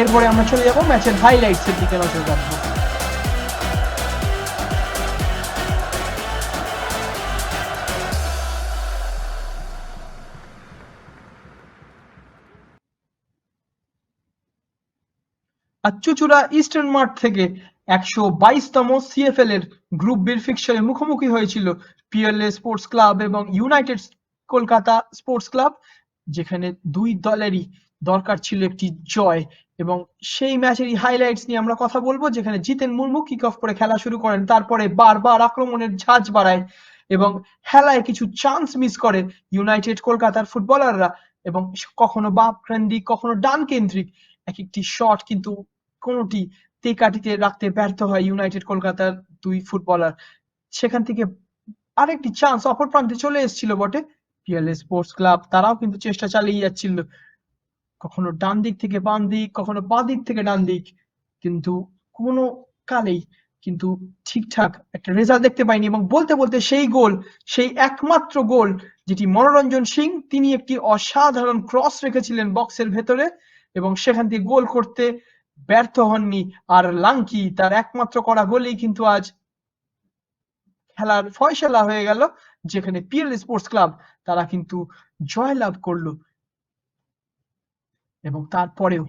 এরপরে আমরা চলে যাবো ম্যাচের হাইলাইটস এর দিকে নজর রাখবো। চুঁচুড়া ইস্টার্ন মাঠ থেকে ১২২তম সিএফএল এর গ্রুপ বির ফিক্সারে মুখোমুখি হয়েছিল পিএলএ স্পোর্টস ক্লাব এবং ইউনাইটেড কলকাতা স্পোর্টস ক্লাব, যেখানে দুই দলেরই দরকার ছিল একটি জয়। এবং সেই ম্যাচেরই হাইলাইটস নিয়ে আমরা কথা বলবো, যেখানে জিতেন মুর্মু কিক অফ করে খেলা শুরু করেন, তারপরে বারবার আক্রমণের ঝাঁজ বাড়ায় এবং খেলায় কিছু চান্স মিস করে ইউনাইটেড কলকাতার ফুটবলাররা, এবং কখনো বাম কেন্দ্রিক কখনো ডান কেন্দ্রিক এক একটি শট কিন্তু কোনোটি তেকাটিতে রাখতে ব্যর্থ হয় ইউনাইটেড কলকাতার দুই ফুটবলার। সেখান থেকে আরেকটি চান্স অপর প্রান্তে চলে এসেছিল বটে, পিএলএ স্পোর্টস ক্লাব তারাও কিন্তু চেষ্টা চালিয়ে যাচ্ছিল, কখনো ডান দিক থেকে বাম দিক, কখনো বাঁ দিক থেকে ডান দিক, কিন্তু কোনো কালেই কিন্তু ঠিকঠাক একটা রেজাল্ট দেখতে পাইনি। এবং বলতে বলতে সেই গোল, সেই একমাত্র গোল যেটি মনোরঞ্জন সিং তিনি একটি অসাধারণ ক্রস রেখেছিলেন বক্সের ভেতরে এবং সেখান থেকে গোল করতে ব্যর্থ হননি। আর লাঙ্কি তার একমাত্র করা গোলেই কিন্তু আজ খেলার ফয়সালা হয়ে গেল, যেখানে পিএলএ স্পোর্টস ক্লাব তারা কিন্তু জয়লাভ করলো। এবং তারপরেও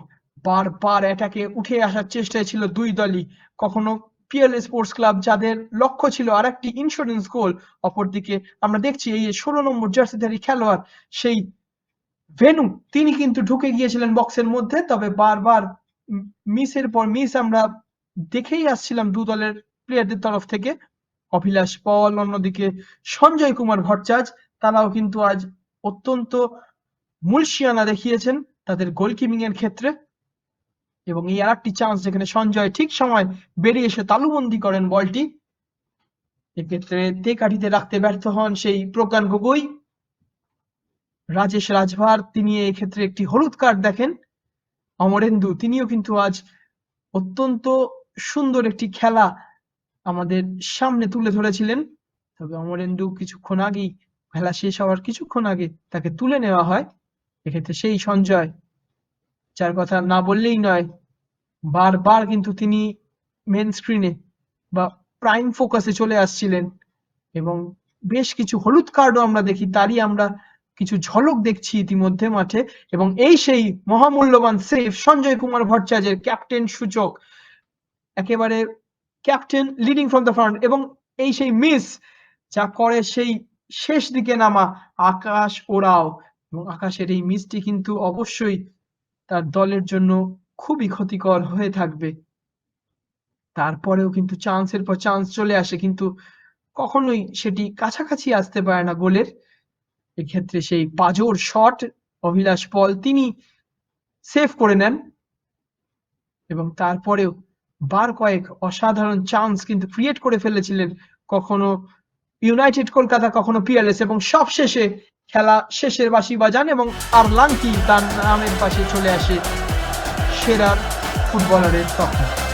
বারবার অ্যাটাকে উঠে আসার চেষ্টায় ছিল দুই দলই। কখনো পিএলএ স্পোর্টস ক্লাব যাদের লক্ষ্য ছিল আরেকটি ইন্স্যুরেন্স গোল, অপরদিকে আমরা দেখছি এই ১৬ নম্বর জার্সিধারী খেলোয়াড় সেই ভেনু তিনি কিন্তু ঢুকে গিয়েছিলেন বক্সের মধ্যে, তবে বারবার মিসের পর মিস আমরা দেখেই আসছিলাম দু দলের প্লেয়ারদের তরফ থেকে। অভিলাষ পল, অন্যদিকে সঞ্জয় কুমার ভট্টাচার্য, তারাও কিন্তু আজ অত্যন্ত মুলশিয়ানা দেখিয়েছেন তাদের গোলকিপিং এর ক্ষেত্রে। এবং এই আরেকটি চান্স যেখানে সঞ্জয় ঠিক সময় বেরিয়ে এসে তালুবন্দি করেন বলটি, এক্ষেত্রে তেকাঠিতে রাখতে ব্যর্থ হন সেই প্রজ্ঞান গগৈ। রাজেশ রাজভার তিনি এই ক্ষেত্রে একটি হলুদ কার্ড দেখেন। অমরেন্দু তিনিও কিন্তু আজ অত্যন্ত সুন্দর একটি খেলা আমাদের সামনে তুলে ধরেছিলেন, তবে অমরেন্দু কিছুক্ষণ আগেই, খেলা শেষ হওয়ার কিছুক্ষণ আগে তাকে তুলে নেওয়া হয়। এক্ষেত্রে সেই সঞ্জয়, যার কথা না বললেই নয়, বারবার কিন্তু তিনি মেন স্ক্রিনে বা প্রাইম ফোকাসে চলে আসছিলেন এবং বেশ কিছু হলুদ কার্ডও আমরা দেখি, তারই আমরা কিছু ঝলক দেখছি ইতিমধ্যে মাঠে। এবং এই সেই মহামূল্যবান সেভ সঞ্জয় কুমার ভট্টাচার্যের, ক্যাপ্টেন সূচক, একেবারে captain leading from the front, এবং এই সেই মিস যা করে সেই শেষ দিকে নামা আকাশ ওরাও, এবং আকাশের এই মিসটি কিন্তু অবশ্যই তার দলের জন্য খুবই ক্ষতিকর হয়ে থাকবে। তারপরেও কিন্তু চান্সের পর চান্স চলে আসে, কিন্তু কখনোই সেটি কাছাকাছি আসতে পারে না গোলের। এক্ষেত্রে সেই পাজর শট অভিলাষ পল তিনি সেভ করে নেন, এবং তারপরেও বার কয়েক অসাধারণ চান্স কিন্তু ক্রিয়েট করে ফেলেছিলেন, কখনো ইউনাইটেড কলকাতা কখনো পিএলএস, এবং সবশেষে খেলা শেষের বাঁশি বাজান এবং আর লাঙ্কি তার নামের পাশে চলে আসে সেরা ফুটবলারের তকমা।